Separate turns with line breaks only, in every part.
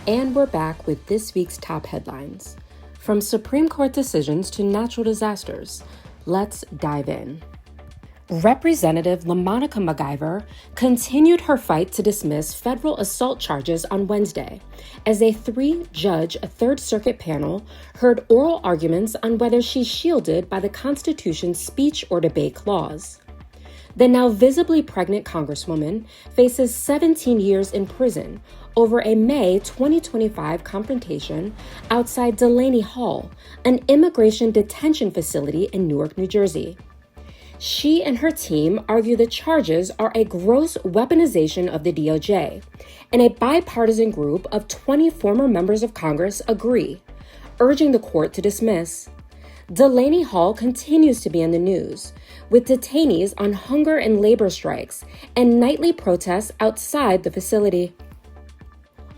And we're back with this week's top headlines. From Supreme Court decisions to natural disasters, let's dive in. Representative LaMonica McIver continued her fight to dismiss federal assault charges on Wednesday, as a 3-judge Third Circuit panel heard oral arguments on whether she's shielded by the Constitution's speech or debate clause. The now visibly pregnant Congresswoman faces 17 years in prison over a May 2025 confrontation outside Delaney Hall, an immigration detention facility in Newark, New Jersey. She and her team argue the charges are a gross weaponization of the DOJ, and a bipartisan group of 20 former members of Congress agree, urging the court to dismiss. Delaney Hall continues to be in the news, with detainees on hunger and labor strikes and nightly protests outside the facility.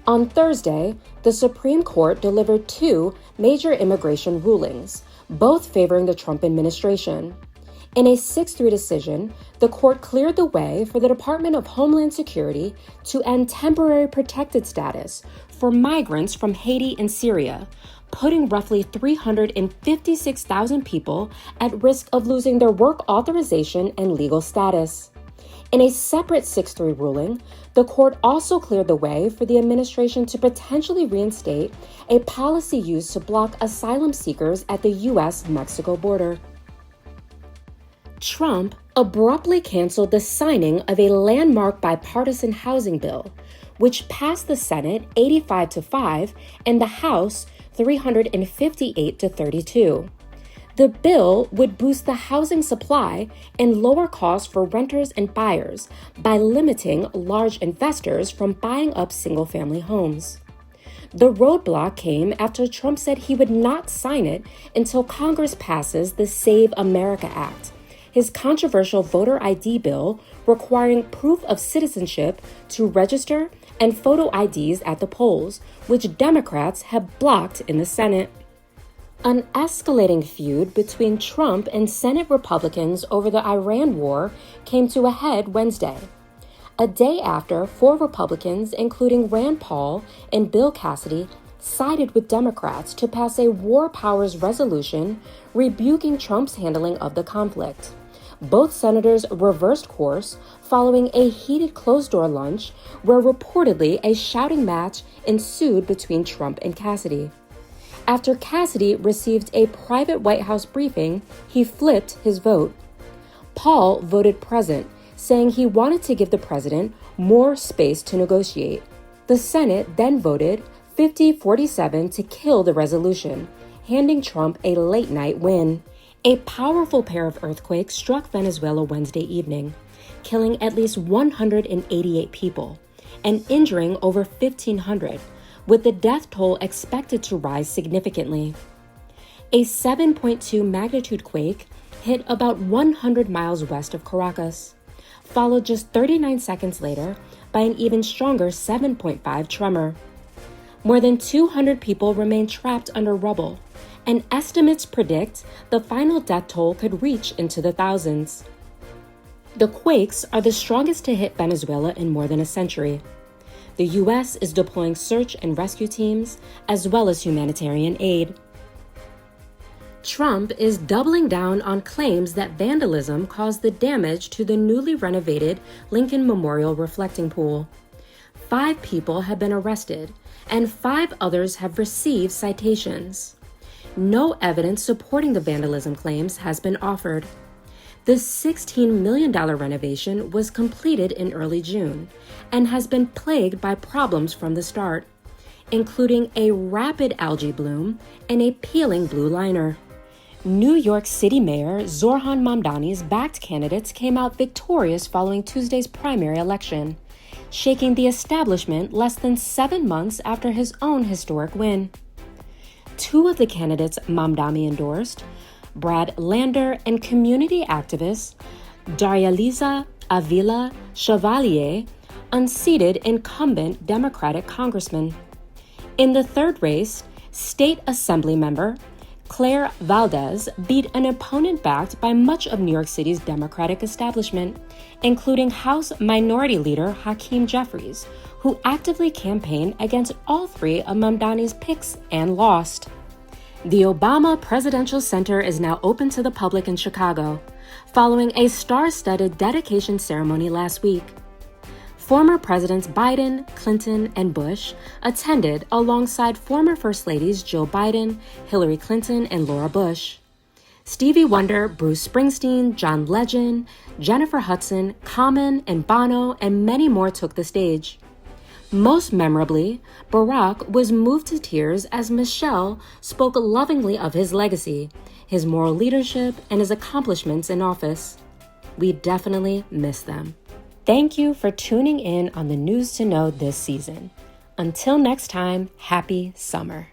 On Thursday, the Supreme Court delivered 2 major immigration rulings, both favoring the Trump administration. In a 6-3 decision, the court cleared the way for the Department of Homeland Security to end temporary protected status for migrants from Haiti and Syria, putting roughly 356,000 people at risk of losing their work authorization and legal status. In a separate 6-3 ruling, the court also cleared the way for the administration to potentially reinstate a policy used to block asylum seekers at the U.S.-Mexico border. Trump abruptly canceled the signing of a landmark bipartisan housing bill, which passed the Senate 85-5 and the House 358-32. The bill would boost the housing supply and lower costs for renters and buyers by limiting large investors from buying up single-family homes. The roadblock came after Trump said he would not sign it until Congress passes the Save America Act, his controversial voter ID bill requiring proof of citizenship to register and photo IDs at the polls, which Democrats have blocked in the Senate. An escalating feud between Trump and Senate Republicans over the Iran war came to a head Wednesday, a day after 4 Republicans, including Rand Paul and Bill Cassidy, sided with Democrats to pass a war powers resolution rebuking Trump's handling of the conflict. Both senators reversed course following a heated closed-door lunch where reportedly a shouting match ensued between Trump and Cassidy. After Cassidy received a private White House briefing, he flipped his vote. Paul voted present, saying he wanted to give the president more space to negotiate. The Senate then voted 50-47 to kill the resolution, handing Trump a late-night win. A powerful pair of earthquakes struck Venezuela Wednesday evening, killing at least 188 people and injuring over 1,500, with the death toll expected to rise significantly. A 7.2 magnitude quake hit about 100 miles west of Caracas, followed just 39 seconds later by an even stronger 7.5 tremor. More than 200 people remain trapped under rubble, and estimates predict the final death toll could reach into the thousands. The quakes are the strongest to hit Venezuela in more than a century. The U.S. is deploying search and rescue teams, as well as humanitarian aid. Trump is doubling down on claims that vandalism caused the damage to the newly renovated Lincoln Memorial reflecting pool. 5 people have been arrested, and 5 others have received citations. No evidence supporting the vandalism claims has been offered. The $16 million renovation was completed in early June and has been plagued by problems from the start, including a rapid algae bloom and a peeling blue liner. New York City Mayor Zohran Mamdani's backed candidates came out victorious following Tuesday's primary election, shaking the establishment less than 7 months after his own historic win. 2 of the candidates Mamdani endorsed, Brad Lander and community activist Daryaliza Avila Chevalier, unseated incumbent Democratic congressman. In the third race, State Assembly member Claire Valdez beat an opponent backed by much of New York City's Democratic establishment, including House Minority Leader Hakeem Jeffries, who actively campaigned against all three of Mamdani's picks and lost. The Obama Presidential Center is now open to the public in Chicago, following a star-studded dedication ceremony last week. Former Presidents Biden, Clinton, and Bush attended alongside former First Ladies Jill Biden, Hillary Clinton, and Laura Bush. Stevie Wonder, Bruce Springsteen, John Legend, Jennifer Hudson, Common, and Bono, and many more took the stage. Most memorably, Barack was moved to tears as Michelle spoke lovingly of his legacy, his moral leadership, and his accomplishments in office. We definitely miss them. Thank you for tuning in on the News to Know this season. Until next time, happy summer.